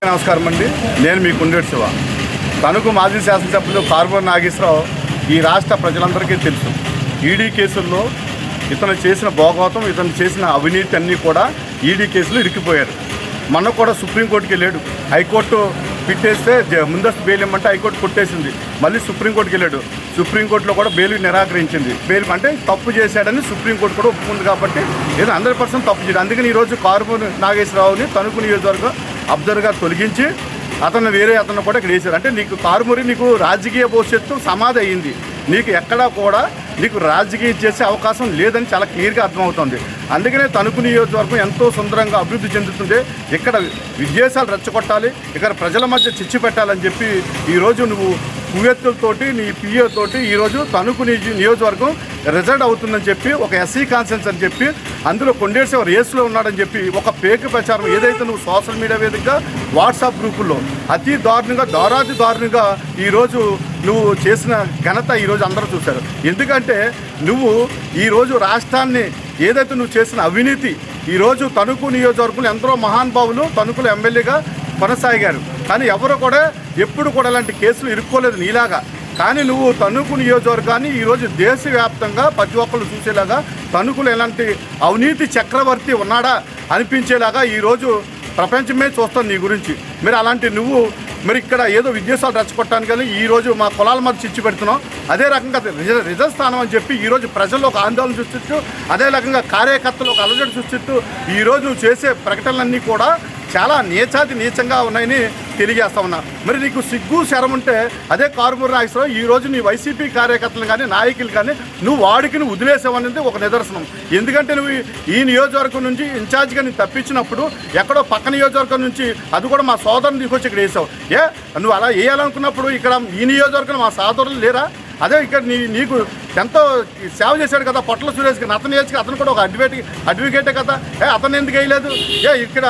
నమస్కారం అండి. నేను మీ కుండేటి శివ. తణుకు మాజీ శాసనసభ్యులు కారుమూరి నాగేశ్వరరావు ఈ రాష్ట్ర ప్రజలందరికీ తెలుసు. ఈడీ కేసుల్లో ఇతను చేసిన భోగవతం, ఇతను చేసిన అవినీతి అన్నీ కూడా ఈడీ కేసులు ఇరికిపోయారు. మొన్న కూడా సుప్రీంకోర్టుకి వెళ్ళాడు. హైకోర్టు పిట్టేస్తే ముందస్తు బెయిల్ ఇమ్మంటే హైకోర్టు కొట్టేసింది. మళ్ళీ సుప్రీంకోర్టుకి వెళ్ళాడు. సుప్రీంకోర్టులో కూడా బెయిల్ నిరాకరించింది. బెయిల్ అంటే తప్పు చేశాడని సుప్రీంకోర్టు కూడా ఒప్పుకుంది. కాబట్టి ఏదో 100% తప్పు చేయడు. అందుకని ఈరోజు కారుమూరి నాగేశ్వరరావుని తణుకు నియోజకవర్గం అబ్జర్వర్గా తొలగించి అతను అతను కూడా ఇక్కడ వేశారు. అంటే నీకు కారుమూరి నీకు రాజకీయ భవిష్యత్తు సమాధి అయ్యింది. నీకు ఎక్కడా కూడా నీకు రాజకీయం చేసే అవకాశం లేదని చాలా క్లియర్గా అర్థమవుతుంది. అందుకనే తణుకు నియోజకవర్గం ఎంతో సుందరంగా అభివృద్ధి చెందుతుంది. ఇక్కడ విద్వేషాలు రెచ్చగొట్టాలి, ఇక్కడ ప్రజల మధ్య చిచ్చు పెట్టాలని చెప్పి ఈరోజు నువ్వు కువెత్తులతోటి నీ పిఏతోటి ఈరోజు తణుకు నియోజకవర్గం రిజల్ట్ అవుతుందని చెప్పి ఒక ఎస్సీ కాన్సెన్స్ అని చెప్పి అందులో కొండేటి శివ రేసులో ఉన్నాడని చెప్పి ఒక పేక ప్రచారం ఏదైతే నువ్వు సోషల్ మీడియా వేదికగా వాట్సాప్ గ్రూపుల్లో అతి దారుణంగా ఈరోజు నువ్వు చేసిన ఘనత ఈరోజు అందరూ చూశారు. ఎందుకంటే నువ్వు ఈరోజు రాష్ట్రాన్ని ఏదైతే నువ్వు చేసిన అవినీతి ఈరోజు తణుకు నియోజకవర్గంలో ఎందరో మహానుభావులు తణుకులో ఎమ్మెల్యేగా కొనసాగారు. కానీ ఎవరు కూడా ఎప్పుడు కూడా అలాంటి కేసులు ఇరుక్కోలేదు నీలాగా. కానీ నువ్వు తణుకు నియోజకవర్గాన్ని ఈరోజు దేశవ్యాప్తంగా ప్రతి ఒక్కరు చూసేలాగా తణుకులో ఎలాంటి అవినీతి చక్రవర్తి ఉన్నాడా అనిపించేలాగా ఈరోజు ప్రపంచమే చూస్తుంది నీ గురించి. మరి అలాంటి నువ్వు మరి ఇక్కడ ఏదో విద్వేషాలు రెచ్చగొట్టడానికి కానీ ఈరోజు మా కులాల మధ్య చిచ్చు పెడుతున్నాం. అదే రకంగా రిజర్వ్ స్థానం అని చెప్పి ఈరోజు ప్రజల్లో ఒక ఆందోళన సృష్టిస్తూ, అదే రకంగా కార్యకర్తలు ఒక అలజడి సృష్టిస్తూ ఈరోజు నువ్వు చేసే ప్రకటనలన్నీ కూడా చాలా నీచంగా ఉన్నాయని తెలియజేస్తా ఉన్నా. మరి నీకు సిగ్గు శరం ఉంటే అదే కారుమూరి నాగేశ్వరరావు ఈరోజు నీ వైసీపీ కార్యకర్తలు కానీ నాయకులు కానీ నువ్వు వాడికి వదిలేసావనేది ఒక నిదర్శనం. ఎందుకంటే నువ్వు ఈ నియోజకవర్గం నుంచి ఇన్ఛార్జిగా నేను తప్పించినప్పుడు ఎక్కడో పక్క నియోజకవర్గం నుంచి అది కూడా మా సోదరుని తీసుకొచ్చి ఇక్కడ వేసావు. నువ్వు అలా వేయాలనుకున్నప్పుడు ఇక్కడ ఈ నియోజకవర్గం మా సోదరులు లేరా? అదే ఇక్కడ నీకు ఎంతో సేవ చేశాడు కదా పొట్ల సురేష్ గారు, అతను వేసి అతను కూడా ఒక అడ్వకేటే కదా. అతను ఎందుకు వేయలేదు? ఇక్కడ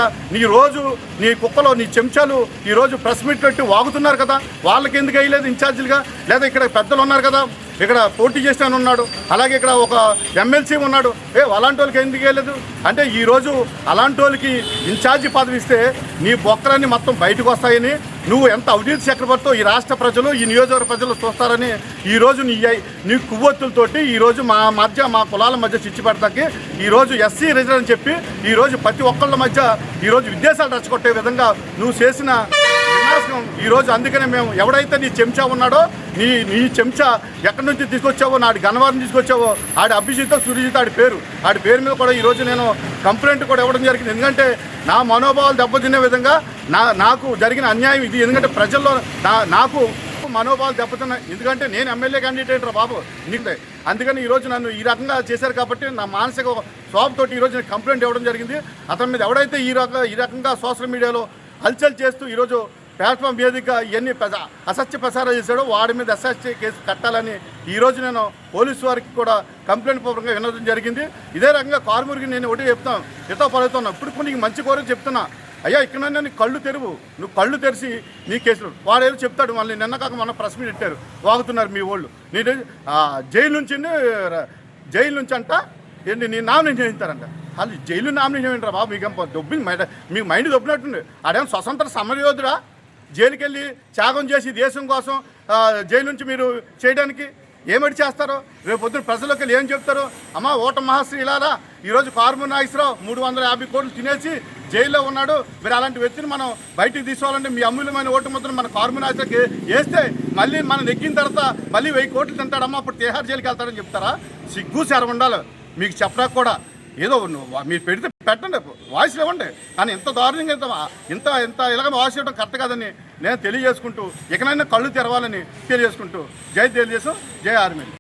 నీ కుక్కలో నీ చెంచాలు ఈరోజు ప్రెస్ మీట్ పెట్టి వాగుతున్నారు కదా, వాళ్ళకి ఎందుకు వేయలేదు ఇన్ఛార్జీలుగా? లేదా ఇక్కడ పెద్దలు ఉన్నారు కదా, ఇక్కడ పోటీ చేసిన ఉన్నాడు, అలాగే ఇక్కడ ఒక ఎమ్మెల్సీ ఉన్నాడు, అలాంటి వాళ్ళకి ఎందుకు వేయలేదు? అంటే ఈరోజు అలాంటి వాళ్ళకి ఇన్ఛార్జి పదవి ఇస్తే నీ బొక్కలన్నీ మొత్తం బయటకు వస్తాయని, నువ్వు ఎంత అవినీతి చక్రవర్తితో ఈ రాష్ట్ర ప్రజలు ఈ నియోజకవర్గ ప్రజలు చూస్తారని ఈరోజు నీ కువ్వొత్తులతోటి ఈరోజు మా కులాల మధ్య చిచ్చు పెడతాకి ఈరోజు ఎస్సీ రిజర్వ్ అని చెప్పి ఈరోజు ప్రతి ఒక్కళ్ళ మధ్య ఈరోజు విద్వేషాలు రెచ్చగొట్టే విధంగా నువ్వు చేసిన వినాశనం ఈరోజు. అందుకనే మేము ఎవడైతే నీ చెంచా ఉన్నాడో నీ చెంచా ఎక్కడి నుంచి తీసుకొచ్చావో, నాడు గన్నవరం తీసుకొచ్చావో, ఆడి అభిజిత్ సురజిత్ ఆడి పేరు మీద కూడా ఈరోజు నేను కంప్లైంట్ కూడా ఇవ్వడం జరిగింది. ఎందుకంటే నా మనోభావాలు దెబ్బతినే విధంగా నాకు జరిగిన అన్యాయం ఇది. ఎందుకంటే ప్రజల్లో నాకు మనోభావాలు దెబ్బతిన్నాయి. ఎందుకంటే నేను ఎమ్మెల్యే క్యాండిడేట్ రా బాబు నీకు. అందుకని ఈరోజు నన్ను ఈ రకంగా చేశారు కాబట్టి నా మానసిక శోభతోటి ఈరోజు నేను కంప్లైంట్ ఇవ్వడం జరిగింది. అతని మీద ఎవడైతే ఈ రకంగా సోషల్ మీడియాలో హల్చల్ చేస్తూ ఈరోజు ప్లాట్ఫామ్ వేదిక ఇవన్నీ అసత్య ప్రసారం చేశాడో వాడి మీద అసత్య కేసు కట్టాలని ఈరోజు నేను పోలీసు వారికి కూడా కంప్లైంట్ పూర్వకంగా వినడం జరిగింది. ఇదే రకంగా కారుమూరికి నేను ఒకటి చెప్తాను, పలుకుతున్నా. ఇప్పుడు నీకు మంచి కోరిక చెప్తున్నా, అయ్యా ఇక్కడ నీ కళ్ళు తెరువు, నువ్వు కళ్ళు తెరిచి నీ కేసులు వాడేదో చెప్తాడు. మళ్ళీ నిన్న కాక మన ప్రెస్ మీట్ పెట్టారు, వాగుతున్నారు మీ వాళ్ళు. నేను జైలు నుంచి అంట ఏంటి నీ నామినేషన్ చేయిస్తారంట. వాళ్ళు జైలు నామినేషన్ ఏంటారా బాబు? మీకు మైండ్ దొబ్బినట్టుంది. ఆడేమో స్వతంత్ర సమరయోధుడా? జైలుకి వెళ్ళి త్యాగం చేసి దేశం కోసం జైలు నుంచి మీరు చేయడానికి ఏమడి చేస్తారో? రేపు పొద్దున ప్రజలకు వెళ్ళి ఏం చెప్తారో? అమ్మ ఓట మహాశ్రీ ఇలారా ఈరోజు కారుమూరి నాగేశ్వరరావు 350 కోట్లు తినేసి జైల్లో ఉన్నాడు. మీరు అలాంటి వ్యక్తిని మనం బయటికి తీసుకోవాలంటే మీ అమూల్యమైన ఓటు ముద్రను మన కారుమూరి నాగేశ్వరరావుకి వేస్తే మళ్ళీ మనం నెగ్గిన తర్వాత మళ్ళీ 1000 కోట్లు తింటాడమ్మా, అప్పుడు తిహార్ జైలుకి వెళ్తాడని చెప్తారా? సిగ్గు శరం ఉండాలి మీకు చెప్పడానికి కూడా. ఏదో మీరు పెడితే పెట్టండి, వాయిస్లు ఇవ్వండి, కానీ ఇంత దారుణంగా ఇంత ఇలాగ వాయిస్ ఇవ్వడం కరెక్ట్ కాదని నేను తెలియజేసుకుంటూ ఇకనైనా కళ్ళు తెరవాలని తెలియజేసుకుంటూ జై తెలుగుదేశం, జై ఆర్మీ.